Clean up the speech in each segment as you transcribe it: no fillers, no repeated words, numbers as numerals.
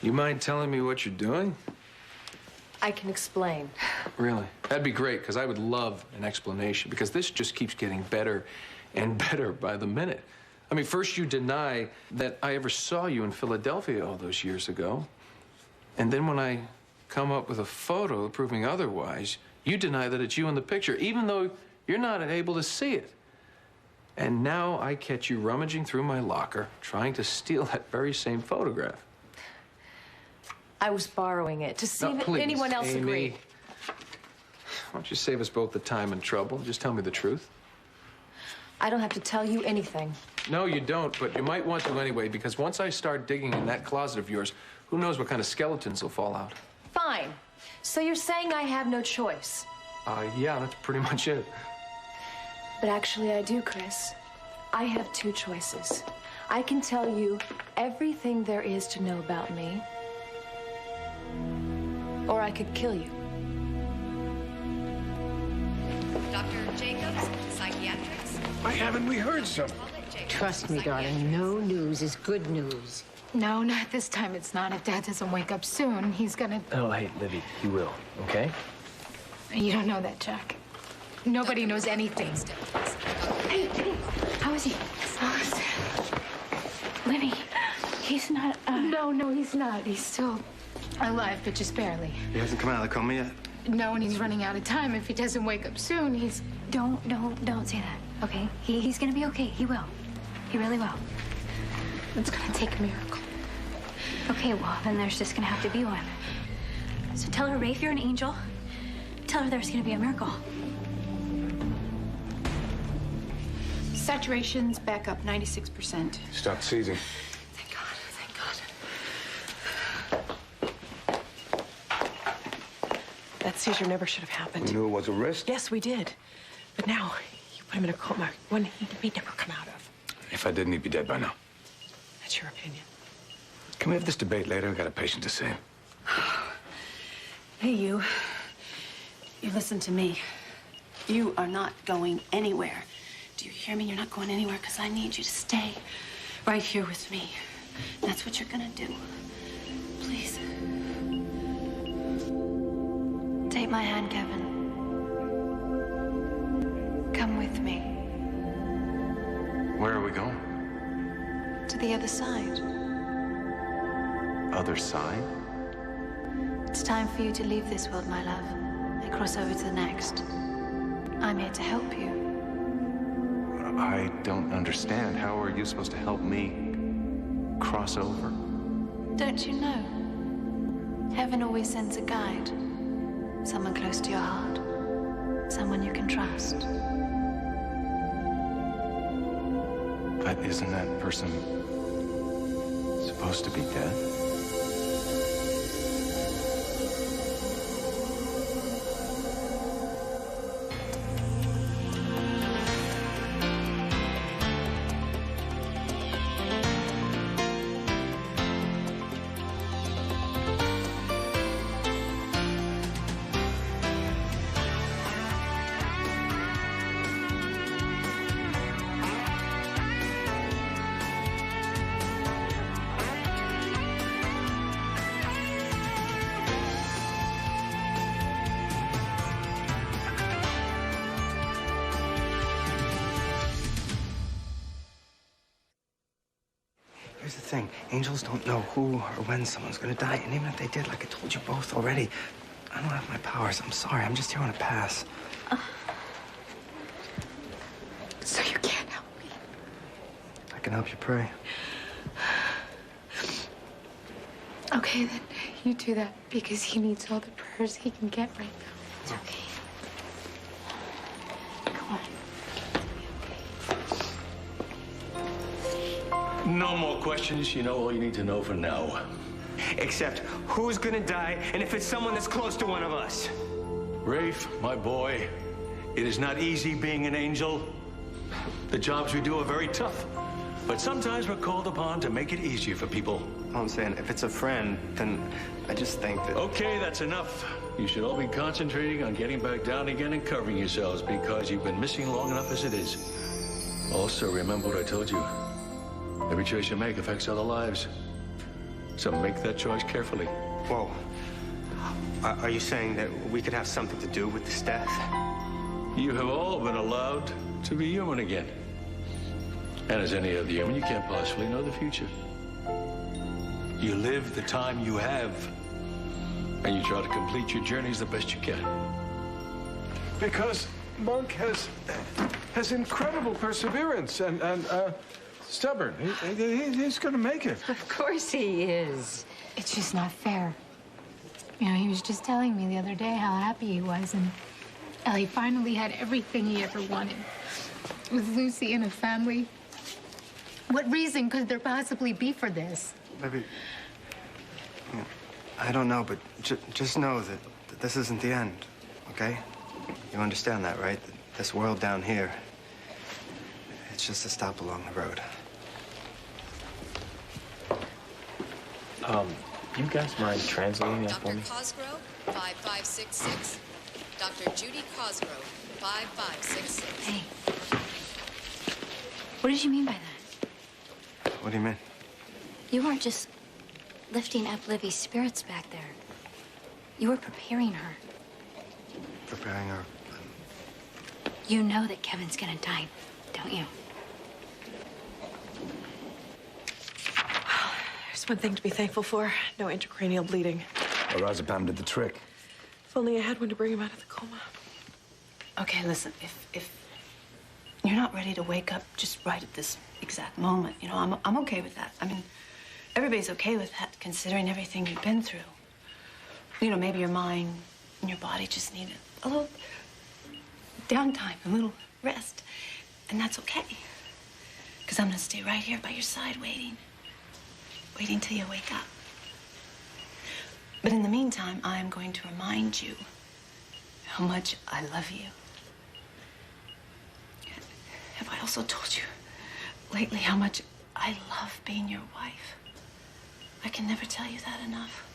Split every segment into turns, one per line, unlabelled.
You mind telling me what you're doing?
I can explain.
Really? That'd be great, because I would love an explanation, because this just keeps getting better and better by the minute. I mean, first you deny that I ever saw you in Philadelphia all those years ago. And then when I come up with a photo proving otherwise, you deny that it's you in the picture, even though you're not able to see it. And now I catch you rummaging through my locker, trying to steal that very same photograph.
I was borrowing it to see if anyone else agreed.
Why don't you save us both the time and trouble? Just tell me the truth.
I don't have to tell you anything.
No, you don't, but you might want to anyway, because once I start digging in that closet of yours, who knows what kind of skeletons will fall out.
Fine. So you're saying I have no choice?
Yeah, that's pretty much it.
But actually I do, Chris. I have two choices. I can tell you everything there is to know about me, or I could kill you.
Dr. Jacobs, psychiatrics.
Why haven't we heard some?
Trust me, darling, no news is good news.
No, not this time. It's not. If Dad doesn't wake up soon, he's gonna...
Oh, hey, Livy, he will, okay?
You don't know that, Jack. Nobody knows anything. Hey, how is he? Livy, he's not... No, he's not. He's still alive, but just barely.
He hasn't come out of the coma yet?
No, and he's running out of time. If he doesn't wake up soon, he's...
Don't say that, okay? He's gonna be okay. He will. He really will.
It's gonna take a miracle.
Okay, well, then there's just gonna have to be one. So tell her, Rafe, you're an angel. Tell her there's gonna be a miracle.
Saturation's back up 96%.
Stop seizing.
Thank God, thank God.
That seizure never should have happened.
You knew it was a risk?
Yes, we did. But now, you put him in a coma, one he'd never come out of.
If I didn't, he'd be dead by now.
That's your opinion.
Can we have this debate later? I've got a patient to see.
Hey, you. You listen to me. You are not going anywhere. Do you hear me? You're not going anywhere because I need you to stay right here with me. That's what you're gonna do. Please.
Take my hand, Kevin. Come with me.
Where are we going?
To the other side.
Other side?
It's time for you to leave this world, my love, and cross over to the next. I'm here to help you.
I don't understand. How are you supposed to help me cross over?
Don't you know? Heaven always sends a guide. Someone close to your heart. Someone you can trust.
But isn't that person supposed to be dead?
Here's the thing. Angels don't know who or when someone's gonna die. And even if they did, like I told you both already, I don't have my powers. I'm sorry. I'm just here on a pass.
So you can't help me.
I can help you pray.
Okay, then you do that because he needs all the prayers he can get right now.
It's okay.
No more questions. You know all you need to know for now.
Except who's gonna die and if it's someone that's close to one of us.
Rafe, my boy, it is not easy being an angel. The jobs we do are very tough, but sometimes we're called upon to make it easier for people.
All I'm saying, if it's a friend, then I just think that...
Okay, that's enough. You should all be concentrating on getting back down again and covering yourselves because you've been missing long enough as it is. Also, remember what I told you. Every choice you make affects other lives. So make that choice carefully.
Whoa. Are you saying that we could have something to do with this death?
You have all been allowed to be human again. And as any other human, you can't possibly know the future. You live the time you have, and you try to complete your journeys the best you can.
Because Monk has incredible perseverance and stubborn. He's going to make it.
Of course he is.
It's just not fair. You know, he was just telling me the other day how happy he was, and how he finally had everything he ever wanted. With Lucy and a family. What reason could there possibly be for this?
Baby, I don't know, but just know that this isn't the end, okay? You understand that, right? This world down here, it's just a stop along the road.
You guys mind translating that for
Dr.
me?
Cosgrove, 5566. Dr. Judy Cosgrove, 5566.
Hey. What did you mean by that?
What do you mean?
You weren't just lifting up Livy's spirits back there. You were preparing her.
Preparing her.
You know that Kevin's gonna die, don't you?
There's one thing to be thankful for. No intracranial bleeding.
Lorazepam did the trick.
If only I had one to bring him out of the coma.
Okay, listen, if you're not ready to wake up just right at this exact moment, you know, I'm okay with that. I mean, everybody's okay with that, considering everything you've been through. You know, maybe your mind and your body just need a little downtime, a little rest. And that's okay. Because I'm gonna stay right here by your side waiting till you wake up. But in the meantime, I'm going to remind you how much I love you. Have I also told you lately how much I love being your wife? I can never tell you that enough.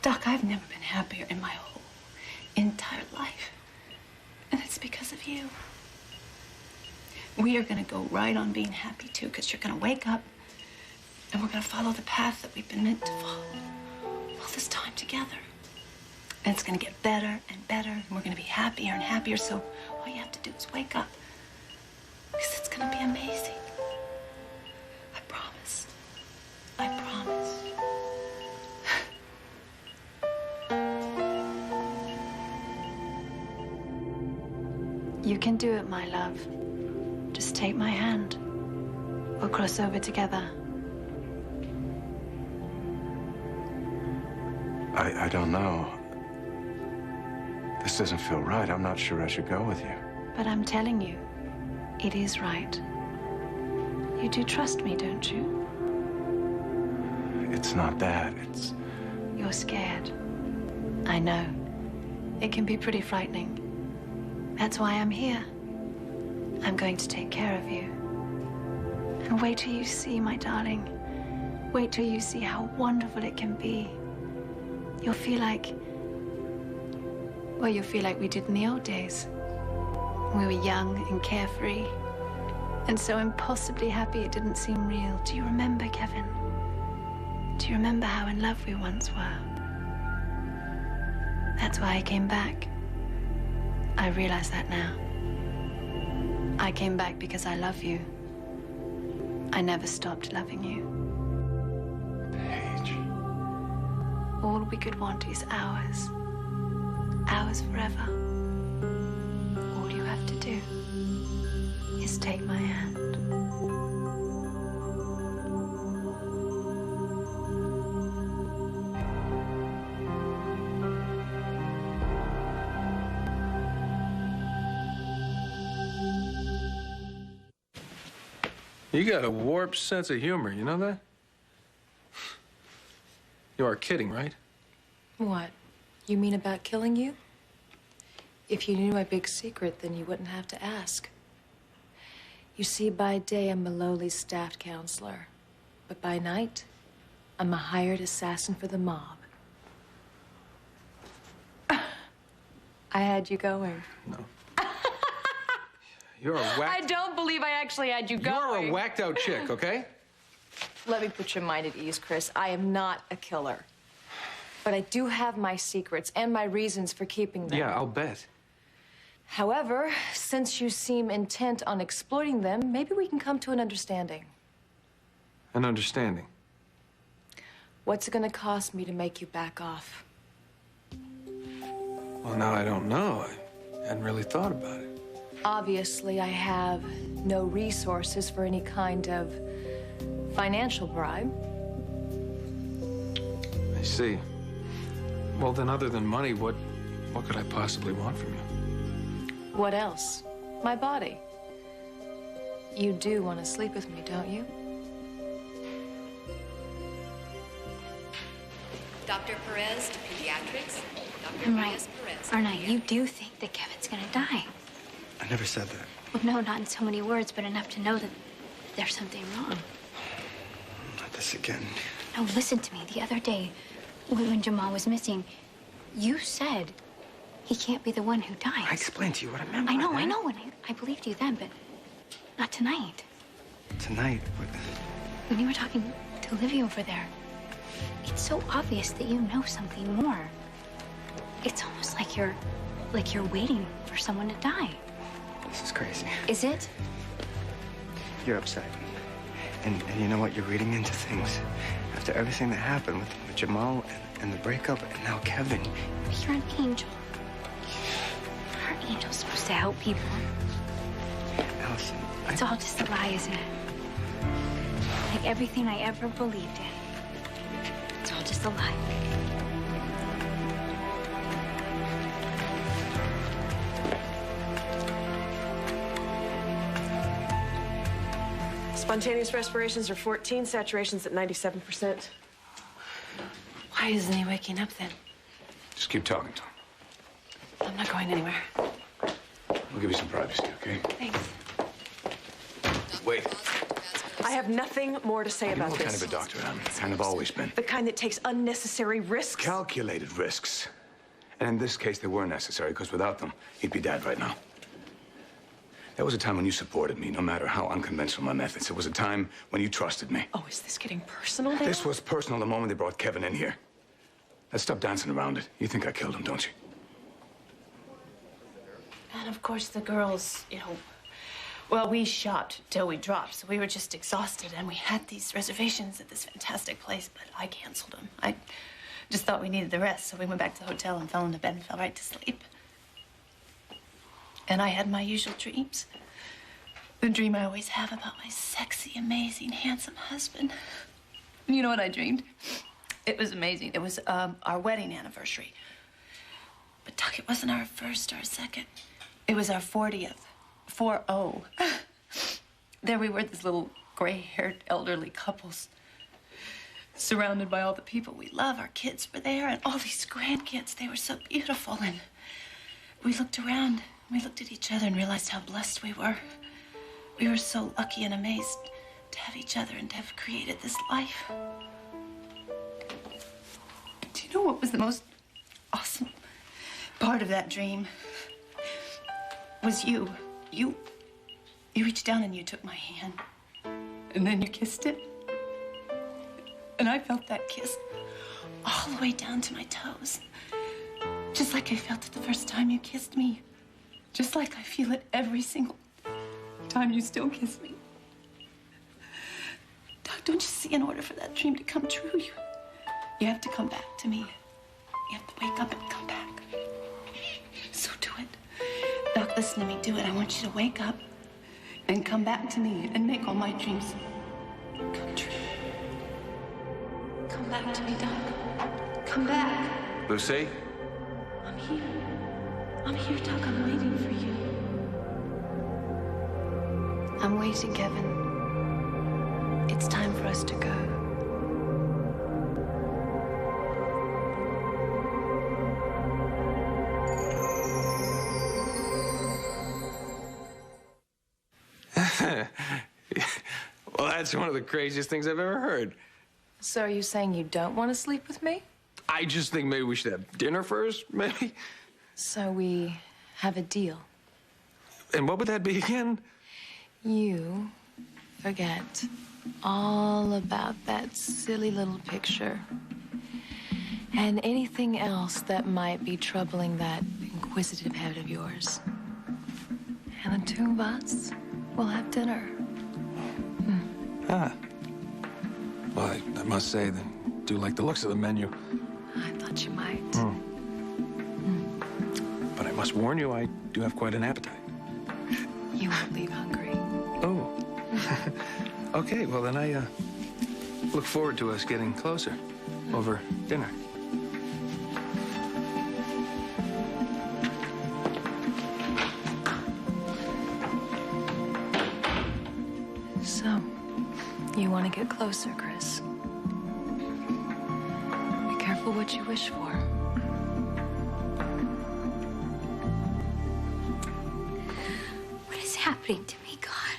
Doc, I've never been happier in my whole entire life. And it's because of you. We are gonna go right on being happy too, because you're gonna wake up and we're gonna follow the path that we've been meant to follow all this time together. And it's gonna get better and better, and we're gonna be happier and happier, so all you have to do is wake up. Because it's gonna be amazing. I promise. I promise. You can do it, my love. Just take my hand. We'll cross over together.
I don't know. This doesn't feel right. I'm not sure I should go with you.
But I'm telling you, it is right. You do trust me, don't you?
It's not that. It's...
You're scared. I know. It can be pretty frightening. That's why I'm here. I'm going to take care of you. And wait till you see, my darling. Wait till you see how wonderful it can be. You'll feel like... Well, you'll feel like we did in the old days. We were young and carefree. And so impossibly happy it didn't seem real. Do you remember, Kevin? Do you remember how in love we once were? That's why I came back. I realize that now. I came back because I love you. I never stopped loving you.
Paige.
All we could want is ours. Ours forever. All you have to do is take my hand.
You got a warped sense of humor, you know that? You are kidding, right?
What? You mean about killing you? If you knew my big secret, then you wouldn't have to ask. You see, by day, I'm a lowly staff counselor. But by night, I'm a hired assassin for the mob. I had you going.
No. You're a whack...
I don't believe I actually had you going.
You're a whacked out chick, okay?
Let me put your mind at ease, Chris. I am not a killer. But I do have my secrets and my reasons for keeping them.
Yeah, I'll bet.
However, since you seem intent on exploiting them, maybe we can come to an understanding.
An understanding.
What's it gonna cost me to make you back off?
Well, now I don't know. I hadn't really thought about it.
Obviously, I have no resources for any kind of financial bribe.
I see. Well, then, other than money, what could I possibly want from you?
What else? My body. You do want to sleep with me, don't you?
Dr. Perez to pediatrics. Dr.
I'm right.
Perez.
Aren't I? You do think that Kevin's gonna die.
I never said that.
Well, no, not in so many words, but enough to know that there's something wrong.
Not this again.
No, listen to me. The other day, when Jamal was missing, you said he can't be the one who dies.
I explained to you what I meant by
I know,
that.
and I believed you then, but not tonight.
Tonight, what?
When you were talking to Olivia over there, it's so obvious that you know something more. It's almost like you're waiting for someone to die.
This is crazy.
Is it?
You're upset. And you know what? You're reading into things. After everything that happened with Jamal and the breakup, and now Kevin.
You're an angel. Aren't angels supposed to help people?
Allison,
It's all just a lie, isn't it? Like everything I ever believed in. It's all just a lie.
Spontaneous respirations are 14, saturations at 97%.
Why isn't he waking up then?
Just keep talking to him.
I'm not going anywhere.
We'll give you some privacy, okay?
Thanks.
Wait.
I have nothing more to say
You know
about
what
this.
kind of a doctor I am? Kind of always been.
The kind that takes unnecessary risks.
Calculated risks. And in this case, they were necessary, because without them, he'd be dead right now. There was a time when you supported me, no matter how unconventional my methods. There was a time when you trusted me.
Oh, is this getting personal now?
This was personal the moment they brought Kevin in here. Let's stop dancing around it. You think I killed him, don't you?
And of course, the girls, well, we shopped till we dropped, so we were just exhausted, and we had these reservations at this fantastic place, but I canceled them. I just thought we needed the rest, so we went back to the hotel and fell into bed and fell right to sleep. And I had my usual dreams. The dream I always have about my sexy, amazing, handsome husband. And you know what I dreamed? It was amazing. It was our wedding anniversary. But, Doc, it wasn't our first or second. It was our 40th. 4-0. There we were, these little gray-haired elderly couples, surrounded by all the people we love. Our kids were there, and all these grandkids. They were so beautiful. And we looked around, and we looked at each other and realized how blessed we were. We were so lucky and amazed to have each other and to have created this life. Do you know what was the most awesome part of that dream? Was you. You reached down and you took my hand. And then you kissed it. And I felt that kiss all the way down to my toes. Just like I felt it the first time you kissed me. Just like I feel it every single time you still kiss me. Doc, don't you see, in order for that dream to come true, you have to come back to me. You have to wake up and come back. So do it. Doc, listen to me. Do it. I want you to wake up and come back to me and make all my dreams come true. Come back to me, Doc. Come back.
Lucy?
I'm here. I'm here, Doc. I'm waiting for you. I'm waiting, Kevin. It's time for us to go.
Well, that's one of the craziest things I've ever heard.
So are you saying you don't want to sleep with me?
I just think maybe we should have dinner first, maybe?
So we have a deal.
And what would that be again?
You forget all about that silly little picture. And anything else that might be troubling that inquisitive head of yours. And the two of us will have dinner.
Ah. Well, I must say that I do like the looks of the menu.
I thought you might.
But I must warn you, I do have quite an appetite.
You won't leave hungry.
Oh. Okay, well then I look forward to us getting closer over dinner.
So, you want to get closer, Chris? Be careful what you wish for.
What is happening to me, God?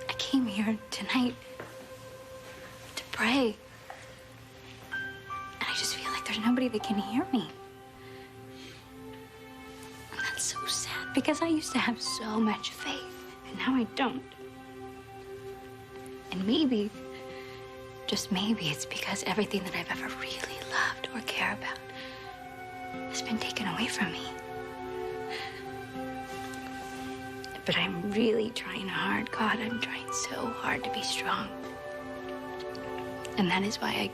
I came here tonight to pray. And I just feel like there's nobody that can hear me. And that's so sad because I used to have so much faith, and now I don't. And maybe, just maybe, it's because everything that I've ever really loved or care about has been taken away from me. But I'm really trying hard, God. I'm trying so hard to be strong. And that is why I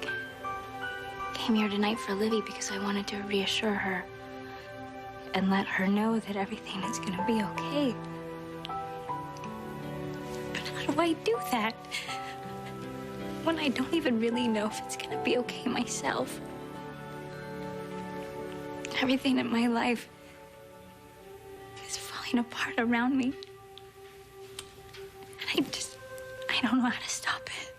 came here tonight for Livy, because I wanted to reassure her and let her know that everything is gonna be okay. But how do I do that when I don't even really know if it's gonna be okay myself? Everything in my life is falling apart around me. And I don't know how to stop it.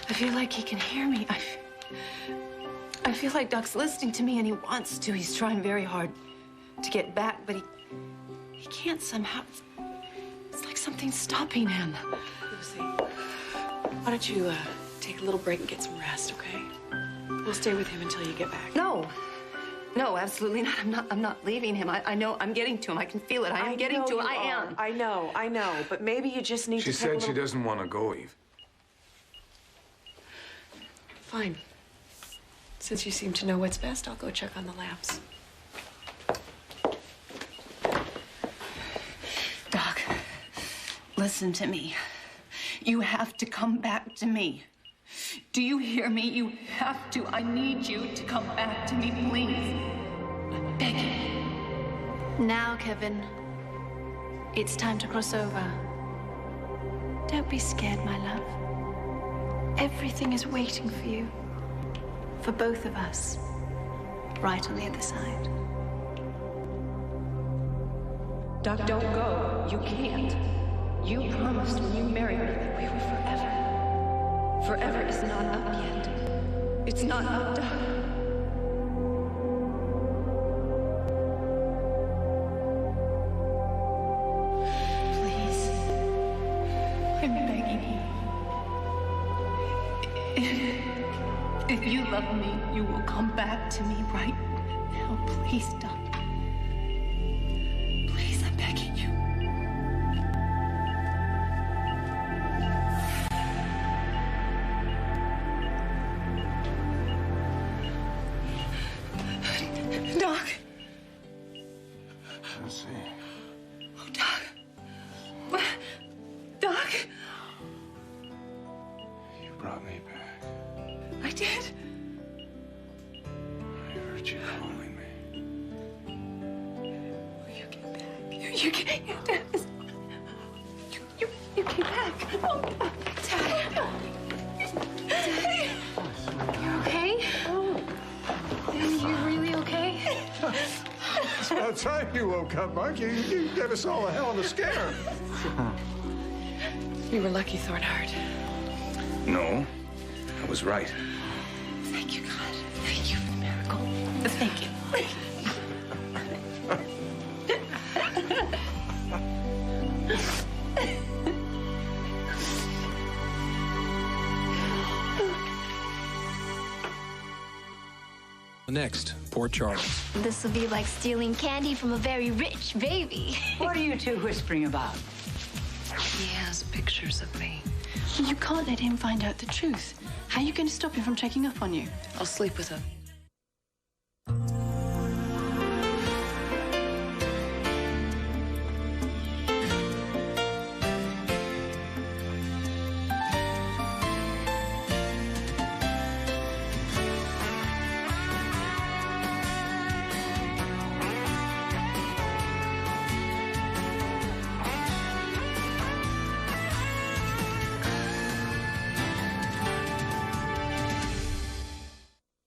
I feel like he can hear me. I feel like Doc's listening to me, and he wants to. He's trying very hard to get back, but he can't somehow. It's like something's stopping him.
Lucy, why don't you take a little break and get some rest, okay? We'll stay with him until you get back.
No, absolutely not. I'm not leaving him. I know I'm getting to him. I can feel it. I am getting to him. I am.
I know. But maybe you just need
She
to take a
said she
little...
doesn't want to go, Eve.
Fine. Since you seem to know what's best, I'll go check on the labs.
Doc, listen to me. You have to come back to me. Do you hear me? You have to. I need you to come back to me, please. I'm begging.
Now, Kevin, it's time to cross over. Don't be scared, my love. Everything is waiting for you. For both of us. Right on the other side.
Doc, don't go. You can't. You promised when you married me that we were forever. Forever is not up yet. It's not up, Doc. Please. I'm begging you. If you love me, you will come back to me right now. Please, Doc. Please, I'm begging you. Doc.
Let's see.
Oh, Doc. What? Doc.
You brought me back.
I did.
I heard you calling me.
You came back. You came back. You came back. Oh, Dad.
You okay? You really okay?
It's about time you woke up, Mark. You gave us all a hell of a scare.
You were lucky, Thornhart.
No, I was right.
Thank you, God. Thank you for the miracle. Thank you.
Next, poor Charles.
This will be like stealing candy from a very rich baby.
What are you two whispering about?
He has pictures of me. You can't let him find out the truth. How are you going to stop him from checking up on you? I'll sleep with her.